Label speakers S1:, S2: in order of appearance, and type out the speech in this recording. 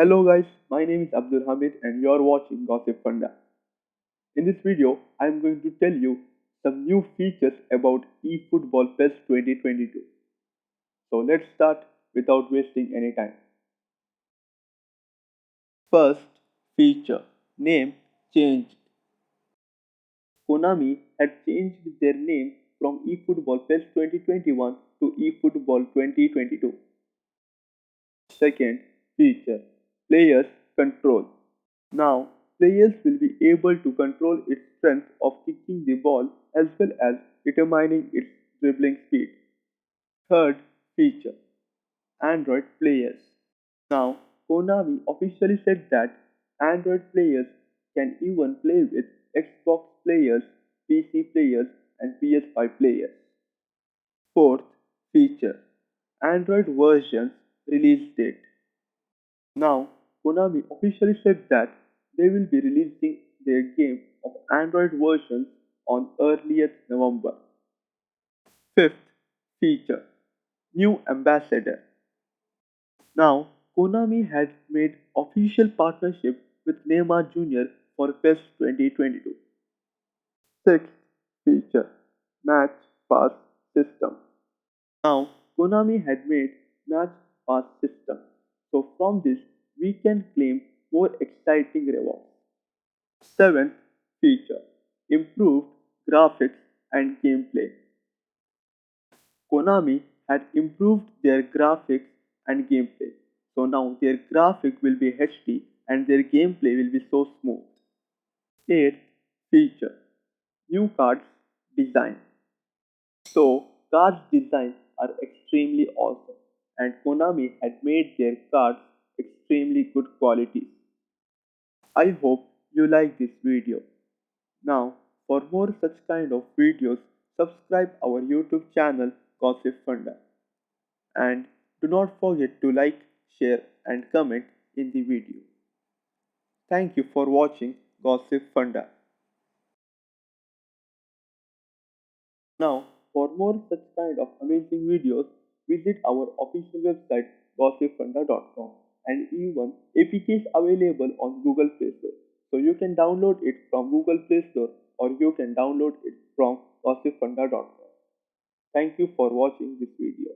S1: Hello guys, my name is Abdul Hamid and you're watching Gossipfunda. In this video, I'm going to tell you some new features about eFootball PES 2022. So let's start without wasting any time. First feature, name changed. Konami had changed their name from eFootball PES 2021 to eFootball 2022. Second feature, players control. Now, players will be able to control its strength of kicking the ball as well as determining its dribbling speed. Third feature, Android players. Now, Konami officially said that Android players can even play with Xbox players, PC players, and PS5 players. Fourth feature, Android versions release date. Now, Konami officially said that they will be releasing their game of Android versions on earliest November. Fifth feature, new ambassador. Now, Konami has made official partnership with Neymar Jr. for PES 2022. Sixth feature, match pass system. Now, Konami had made match pass system. So from this, we can claim more exciting rewards. Seventh feature, improved graphics and gameplay. Konami had improved their graphics and gameplay. So now their graphic will be HD and their gameplay will be so smooth. Eighth feature, new cards design. So cards designs are extremely awesome and Konami had made their cards extremely good quality. I hope you like this video. Now, for more such kind of videos, subscribe our YouTube channel Gossipfunda. And do not forget to like, share and comment in the video. Thank you for watching Gossipfunda. Now, for more such kind of amazing videos, visit our official website gossipfunda.com and even APKs available on Google Play Store. So you can download it from Google Play Store or you can download it from gossipfunda.com. Thank you for watching this video.